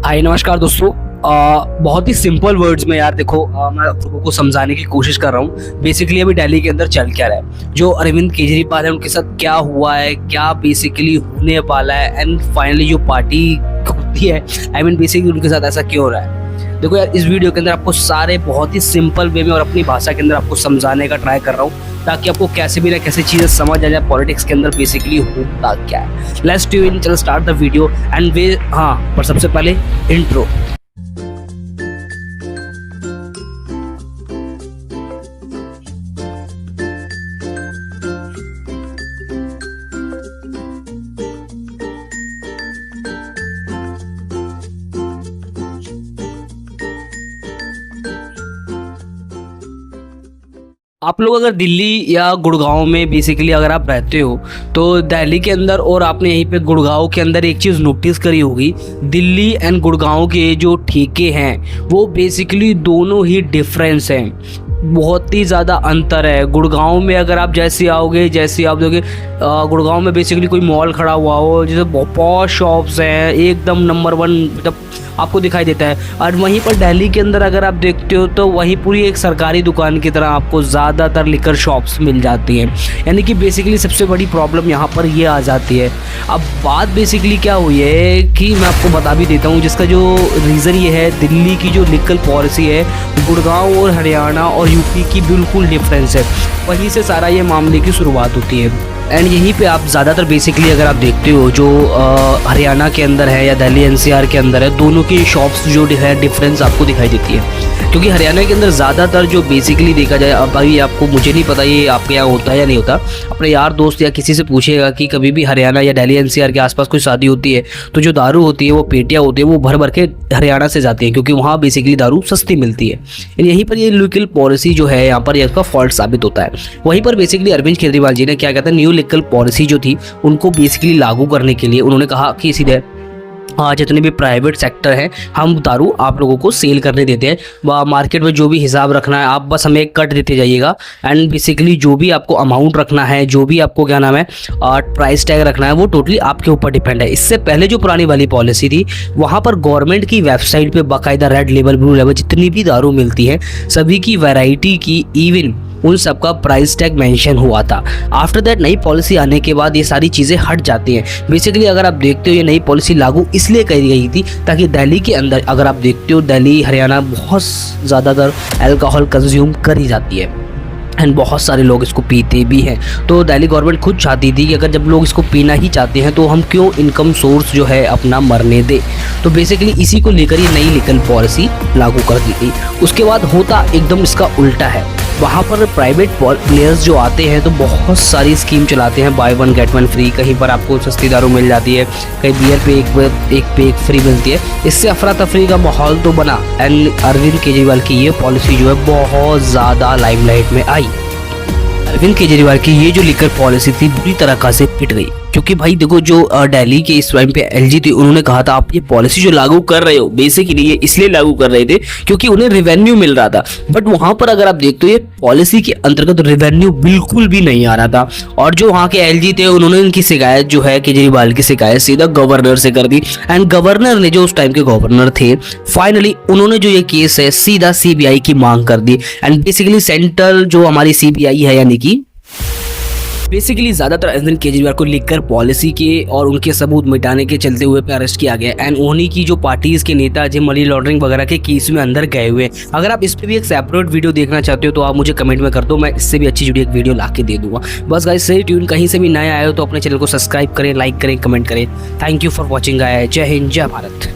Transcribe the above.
हाय नमस्कार दोस्तों। बहुत ही सिंपल वर्ड्स में यार देखो, मैं आप लोगों को समझाने की कोशिश कर रहा हूँ। बेसिकली अभी दिल्ली के अंदर चल क्या रहा है, जो अरविंद केजरीवाल है उनके साथ क्या हुआ है, क्या बेसिकली होने वाला है, एंड फाइनली जो पार्टी होती है बेसिकली उनके साथ ऐसा क्यों हो रहा है। देखो यार, इस वीडियो के अंदर आपको सारे बहुत ही सिंपल वे में और अपनी भाषा के अंदर आपको समझाने का ट्राई कर रहा हूँ, ताकि आपको कैसे भी ना कैसे चीजें समझ आ जाए पॉलिटिक्स के अंदर बेसिकली होता क्या है। लेट्स ट्यून, चलो स्टार्ट द वीडियो एंड वे। हाँ, पर सबसे पहले इंट्रो। आप लोग अगर दिल्ली या गुड़गांव में बेसिकली अगर आप रहते हो तो दिल्ली के अंदर और आपने यहीं पे गुड़गांव के अंदर एक चीज़ नोटिस करी होगी, दिल्ली एंड गुड़गांव के जो ठेके हैं वो बेसिकली दोनों ही डिफरेंस हैं, बहुत ही ज़्यादा अंतर है। गुड़गांव में अगर आप जैसे आप देखोगे गुड़गांव में बेसिकली कोई मॉल खड़ा हुआ हो, जैसे बहुत शॉप्स हैं, एकदम नंबर 1 मतलब आपको दिखाई देता है। और वहीं पर दिल्ली के अंदर अगर आप देखते हो तो वहीं पूरी एक सरकारी दुकान की तरह आपको ज़्यादातर लिकर शॉप्स मिल जाती हैं। यानी कि बेसिकली सबसे बड़ी प्रॉब्लम यहाँ पर ये आ जाती है। अब बात बेसिकली क्या हुई है कि मैं आपको बता भी देता हूँ, जिसका जो रीज़न ये है, दिल्ली की जो लीगल पॉलिसी है गुड़गांव और हरियाणा और यूपी की बिल्कुल डिफरेंस है। वहीं से सारा ये मामले की शुरुआत होती है। एंड यहीं पे आप ज़्यादातर बेसिकली अगर आप देखते हो जो हरियाणा के अंदर है या दिल्ली एनसीआर के अंदर है, दोनों की शॉप्स जो है डिफरेंस आपको दिखाई देती है। क्योंकि हरियाणा के अंदर ज़्यादातर जो बेसिकली देखा जाए, अब अभी आपको मुझे नहीं पता ये आपके यहाँ होता है या नहीं होता, अपने यार दोस्त या किसी से पूछेगा कि कभी भी हरियाणा या दिल्ली एनसीआर के आसपास कोई शादी होती है तो जो दारू होती है वो पेटियाँ होती है वो भर भर के हरियाणा से जाती है, क्योंकि वहाँ बेसिकली दारू सस्ती मिलती है। यहीं पर ये लीगल पॉलिसी जो है यहाँ पर इसका फॉल्ट साबित होता है। वहीं पर बेसिकली अरविंद केजरीवाल जी ने क्या कहता है, न्यू लीगल पॉलिसी जो थी उनको बेसिकली लागू करने के लिए उन्होंने कहा कि सीधे जितने भी प्राइवेट सेक्टर हैं हम दारू आप लोगों को सेल करने देते हैं, मार्केट में जो भी हिसाब रखना है आप बस हमें एक कट देते जाइएगा, एंड बेसिकली जो भी आपको अमाउंट रखना है, जो भी आपको क्या नाम है प्राइस टैग रखना है, वो टोटली आपके ऊपर डिपेंड है। इससे पहले जो पुरानी वाली पॉलिसी थी वहाँ पर गवर्नमेंट की वेबसाइट पे बाकायदा रेड लेबल ब्लू लेबल जितनी भी दारू मिलती है सभी की वैरायटी की इवन उन सबका प्राइस टैग मेंशन हुआ था। आफ्टर दैट नई पॉलिसी आने के बाद ये सारी चीज़ें हट जाती हैं। बेसिकली अगर आप देखते हो ये नई पॉलिसी लागू इसलिए करी गई थी ताकि दिल्ली के अंदर अगर आप देखते हो दिल्ली हरियाणा बहुत ज़्यादातर अल्कोहल कंज्यूम करी जाती है एंड बहुत सारे लोग इसको पीते भी हैं। तो दिल्ली गवर्नमेंट खुद चाहती थी कि अगर जब लोग इसको पीना ही चाहते हैं तो हम क्यों इनकम सोर्स जो है अपना मरने दे। तो बेसिकली इसी को लेकर ये नई लीगल पॉलिसी लागू कर दी गई। उसके बाद होता एकदम इसका उल्टा है। वहाँ पर प्राइवेट प्लेयर्स जो आते हैं तो बहुत सारी स्कीम चलाते हैं, बाय 1 गेट 1 फ्री, कहीं पर आपको सस्ती दारू मिल जाती है, कहीं बियर पे एक फ्री मिलती है। इससे अफरा तफरी का माहौल तो बना एंड अरविंद केजरीवाल की ये पॉलिसी जो है बहुत ज़्यादा लाइमलाइट में आई। अरविंद केजरीवाल की ये जो लीगल पॉलिसी थी बुरी तरह से पिट गई, क्योंकि भाई देखो जो दिल्ली के इस टाइम पे एलजी थी उन्होंने कहा था आप ये पॉलिसी जो लागू कर रहे हो बेसिकली ये इसलिए लागू कर रहे थे क्योंकि उन्हें रेवेन्यू मिल रहा था। बट वहां पर अगर आप देखते हो ये पॉलिसी के अंतर्गत रेवेन्यू बिल्कुल भी नहीं आ रहा था। और जो वहाँ के एलजी थे उन्होंने इनकी शिकायत जो है केजरीवाल की शिकायत सीधा गवर्नर से कर दी एंड गवर्नर ने जो उस टाइम के गवर्नर थे फाइनली उन्होंने जो ये केस है सीधा सीबीआई की मांग कर दी। एंड बेसिकली सेंट्रल जो हमारी सीबीआई है यानी कि बेसिकली ज़्यादातर अरविंद केजरीवाल को लेकर पॉलिसी के और उनके सबूत मिटाने के चलते हुए पे अरेस्ट किया गया एंड उन्हीं की जो पार्टीज के नेता जो मनी लॉन्ड्रिंग वगैरह के केस में अंदर गए हुए। अगर आप इस पर भी एक सेपरेट वीडियो देखना चाहते हो तो आप मुझे कमेंट में कर दो, मैं इससे भी अच्छी जुड़ी एक वीडियो ला के दे दूंगा। बस गाइस स्टे ट्यून, कहीं से भी नया आए हो तो अपने चैनल को सब्सक्राइब करें, लाइक करें, कमेंट करें। Thank you for watching. जय हिंद, जय भारत।